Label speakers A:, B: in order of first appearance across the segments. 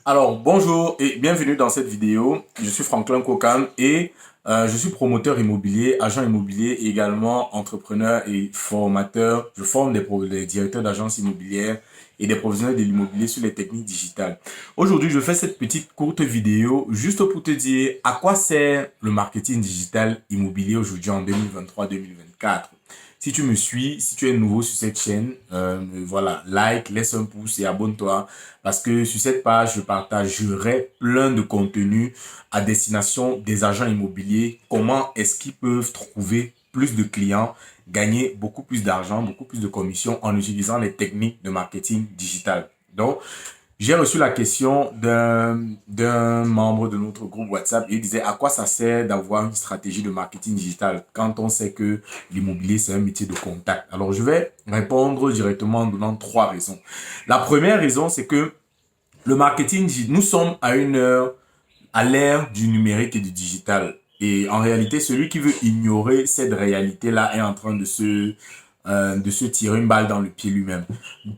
A: Alors, bonjour et bienvenue dans cette vidéo. Je suis Franklin Kokam et je suis promoteur immobilier, agent immobilier et également entrepreneur et formateur. Je forme des directeurs d'agences immobilières et des professionnels de l'immobilier sur les techniques digitales. Aujourd'hui, je fais cette petite courte vidéo juste pour te dire à quoi sert le marketing digital immobilier aujourd'hui en 2023-2024. Si tu me suis, si tu es nouveau sur cette chaîne, voilà, like, laisse un pouce et abonne-toi parce que sur cette page, je partagerai plein de contenus à destination des agents immobiliers. Comment est-ce qu'ils peuvent trouver plus de clients, gagner beaucoup plus d'argent, beaucoup plus de commissions en utilisant les techniques de marketing digital. Donc, j'ai reçu la question d'un membre de notre groupe WhatsApp. Il disait à quoi ça sert d'avoir une stratégie de marketing digital quand on sait que l'immobilier c'est un métier de contact. Alors je vais répondre directement en donnant trois raisons. La première raison c'est que le marketing digital, nous sommes à une heure à l'ère du numérique et du digital. Et en réalité, celui qui veut ignorer cette réalité-là est en train de se tirer une balle dans le pied lui-même.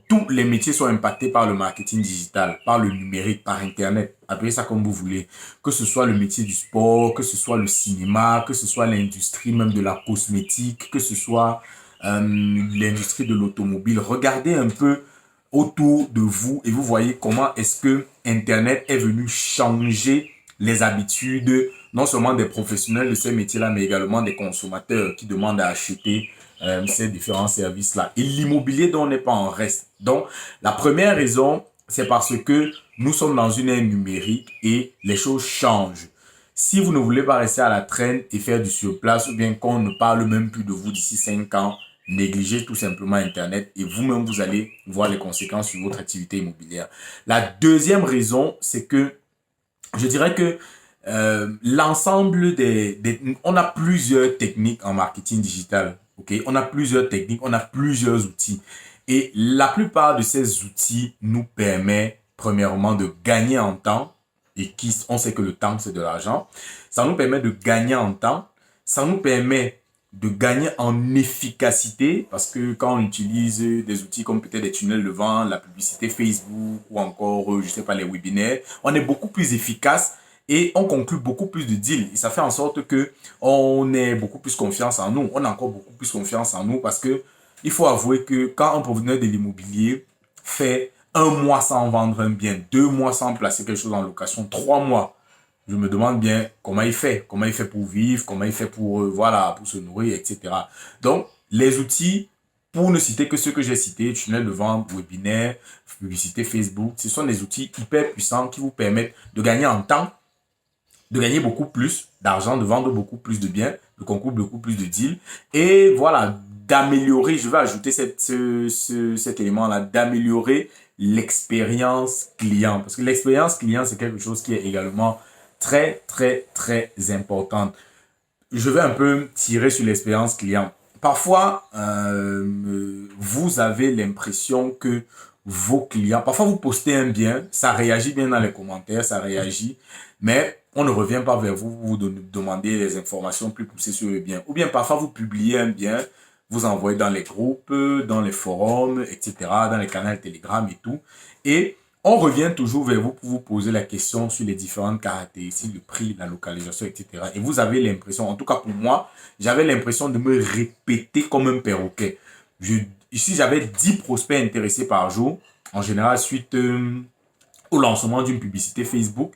A: Tous les métiers sont impactés par le marketing digital, par le numérique, par Internet. Appelez ça comme vous voulez. Que ce soit le métier du sport, que ce soit le cinéma, que ce soit l'industrie même de la cosmétique, que ce soit l'industrie de l'automobile. Regardez un peu autour de vous et vous voyez comment est-ce que Internet est venu changer les habitudes, non seulement des professionnels de ces métiers-là, mais également des consommateurs qui demandent à acheter ces différents services-là. Et l'immobilier dont on n'est pas en reste. Donc, la première raison, c'est parce que nous sommes dans une ère numérique et les choses changent. Si vous ne voulez pas rester à la traîne et faire du surplace ou bien qu'on ne parle même plus de vous d'ici 5 ans, négligez tout simplement Internet et vous-même, vous allez voir les conséquences sur votre activité immobilière. La deuxième raison, c'est que je dirais que l'ensemble on a plusieurs techniques en marketing digital. Ok, on a plusieurs techniques, on a plusieurs outils. Et la plupart de ces outils nous permettent, premièrement, de gagner en temps. Et on sait que le temps, c'est de l'argent. Ça nous permet de gagner en temps. Ça nous permet de gagner en efficacité parce que quand on utilise des outils comme peut-être des tunnels de vente, la publicité Facebook ou encore, je sais pas, les webinaires, on est beaucoup plus efficace et on conclut beaucoup plus de deals. Et ça fait en sorte que on ait beaucoup plus confiance en nous. On a encore beaucoup plus confiance en nous parce que il faut avouer que quand un professionnel de l'immobilier fait un mois sans vendre un bien, 2 mois sans placer quelque chose en location, 3 mois, je me demande bien comment il fait pour vivre, comment il fait pour, voilà, pour se nourrir, etc. Donc, les outils, pour ne citer que ceux que j'ai cités, tunnel de vente, webinaire, publicité Facebook, ce sont des outils hyper puissants qui vous permettent de gagner en temps, de gagner beaucoup plus d'argent, de vendre beaucoup plus de biens, de conclure beaucoup plus de deals et voilà, d'améliorer, je vais ajouter cet élément-là, d'améliorer l'expérience client. Parce que l'expérience client, c'est quelque chose qui est également très, très, très importante. Je vais un peu tirer sur l'expérience client. Parfois, vous avez l'impression que vos clients, parfois vous postez un bien, ça réagit bien dans les commentaires, ça réagit, mais on ne revient pas vers vous, vous demandez des informations plus poussées sur le bien. Ou bien parfois vous publiez un bien, vous envoyez dans les groupes, dans les forums, etc., dans les canaux Telegram et tout. Et on revient toujours vers vous pour vous poser la question sur les différentes caractéristiques, le prix, la localisation, etc. Et vous avez l'impression, en tout cas pour moi, j'avais l'impression de me répéter comme un perroquet. Ici, j'avais 10 prospects intéressés par jour, en général suite au lancement d'une publicité Facebook.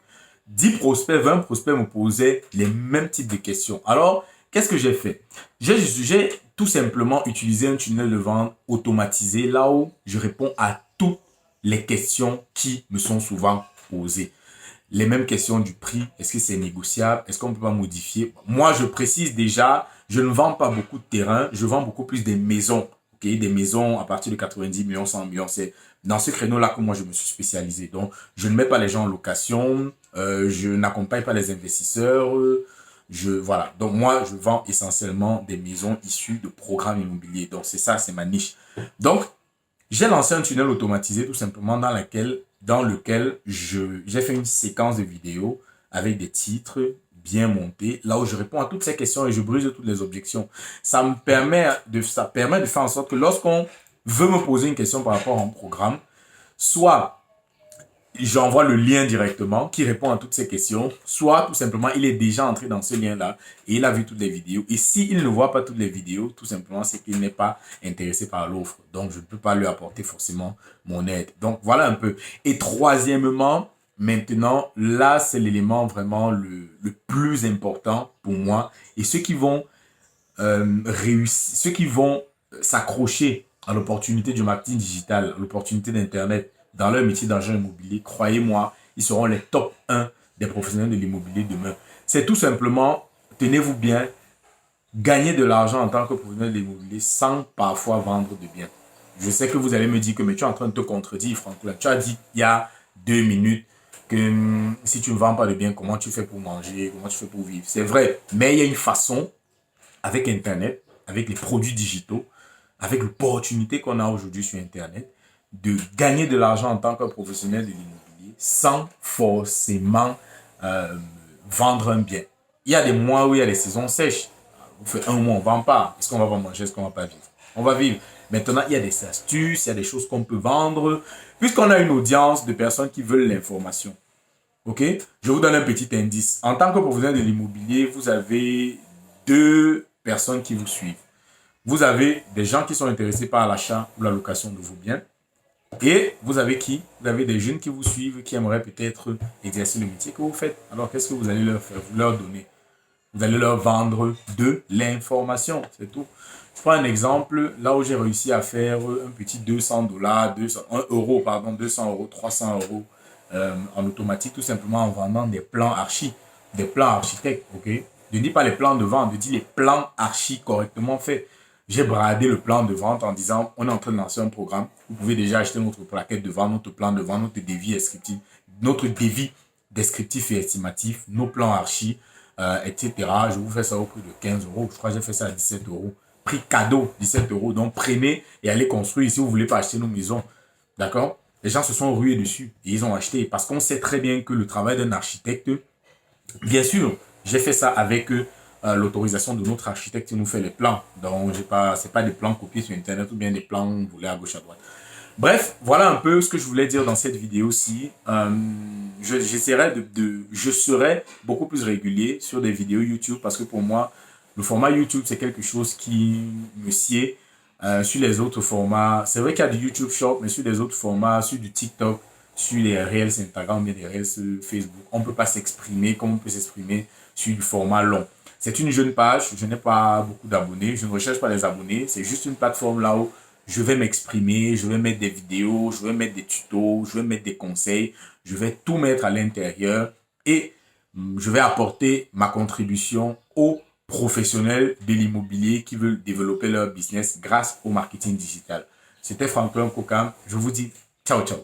A: 10 prospects, 20 prospects me posaient les mêmes types de questions. Alors, qu'est-ce que j'ai fait? J'ai tout simplement utilisé un tunnel de vente automatisé là où je réponds à toutes les questions qui me sont souvent posées. Les mêmes questions du prix, est-ce que c'est négociable, est-ce qu'on peut pas modifier? Moi, je précise déjà, je ne vends pas beaucoup de terrain, je vends beaucoup plus des maisons. Okay? Des maisons à partir de 90 millions, 100 millions, c'est dans ce créneau-là que moi je me suis spécialisé. Donc, je ne mets pas les gens en location, je n'accompagne pas les investisseurs, voilà. Donc, moi, je vends essentiellement des maisons issues de programmes immobiliers. Donc, c'est ça, c'est ma niche. Donc, j'ai lancé un tunnel automatisé tout simplement dans lequel j'ai fait une séquence de vidéos avec des titres bien montés, là où je réponds à toutes ces questions et je brise toutes les objections. Ça permet de faire en sorte que lorsqu'on veut me poser une question par rapport à un programme, soit j'envoie le lien directement qui répond à toutes ces questions. Soit tout simplement, il est déjà entré dans ce lien-là et il a vu toutes les vidéos. Et s'il ne voit pas toutes les vidéos, tout simplement, c'est qu'il n'est pas intéressé par l'offre. Donc, je ne peux pas lui apporter forcément mon aide. Donc, voilà un peu. Et troisièmement, maintenant, là, c'est l'élément vraiment le plus important pour moi. Et ceux qui vont réussir, ceux qui vont s'accrocher à l'opportunité du marketing digital, à l'opportunité d'Internet, dans leur métier d'agent immobilier, croyez-moi, ils seront les top 1 des professionnels de l'immobilier demain. C'est tout simplement, tenez-vous bien, gagner de l'argent en tant que professionnel de l'immobilier sans parfois vendre de biens. Je sais que vous allez me dire que mais tu es en train de te contredire, Franklin. Tu as dit il y a 2 minutes que si tu ne vends pas de biens, comment tu fais pour manger, comment tu fais pour vivre. C'est vrai, mais il y a une façon avec Internet, avec les produits digitaux, avec l'opportunité qu'on a aujourd'hui sur Internet, de gagner de l'argent en tant que professionnel de l'immobilier sans forcément vendre un bien. Il y a des mois où il y a des saisons sèches. Vous faites un mois, on ne vend pas. Est-ce qu'on va pas manger? Est-ce qu'on va pas vivre? On va vivre. Maintenant, il y a des astuces, il y a des choses qu'on peut vendre. Puisqu'on a une audience de personnes qui veulent l'information. Ok? Je vous donne un petit indice. En tant que professionnel de l'immobilier, vous avez 2 personnes qui vous suivent. Vous avez des gens qui sont intéressés par l'achat ou la location de vos biens. Et vous avez qui? Vous avez des jeunes qui vous suivent, qui aimeraient peut-être exercer le métier que vous faites. Alors, qu'est-ce que vous allez leur faire? Vous leur donnez. Vous allez leur vendre de l'information. C'est tout. Je prends un exemple. Là où j'ai réussi à faire un petit $200, 1 euro, pardon, 200 euros, 300 euros en automatique, tout simplement en vendant des plans archi, des plans architectes. Ok? Je ne dis pas les plans de vente, je dis les plans archi correctement faits. J'ai bradé le plan de vente en disant, on est en train de lancer un programme. Vous pouvez déjà acheter notre plaquette de vente, notre plan de vente, notre devis descriptif et estimatif, nos plans archi, etc. Je vous fais ça au prix de 15 euros. Je crois que j'ai fait ça à 17 euros. Prix cadeau, 17 euros. Donc, prenez et allez construire si vous ne voulez pas acheter nos maisons. D'accord? Les gens se sont rués dessus et ils ont acheté parce qu'on sait très bien que le travail d'un architecte, bien sûr, j'ai fait ça avec l'autorisation de notre architecte qui nous fait les plans. Donc, c'est pas des plans copiés sur Internet ou bien des plans volés à gauche à droite. Bref, voilà un peu ce que je voulais dire dans cette vidéo-ci. Je serai beaucoup plus régulier sur des vidéos YouTube parce que pour moi, le format YouTube, c'est quelque chose qui me sied sur les autres formats. C'est vrai qu'il y a du YouTube Short, mais sur les autres formats, sur du TikTok, sur les Reels Instagram, mais les Reels Facebook, on ne peut pas s'exprimer comme on peut s'exprimer sur du format long. C'est une jeune page, je n'ai pas beaucoup d'abonnés, je ne recherche pas les abonnés, c'est juste une plateforme là où je vais m'exprimer, je vais mettre des vidéos, je vais mettre des tutos, je vais mettre des conseils, je vais tout mettre à l'intérieur et je vais apporter ma contribution aux professionnels de l'immobilier qui veulent développer leur business grâce au marketing digital. C'était Franklin Kokam, je vous dis ciao ciao.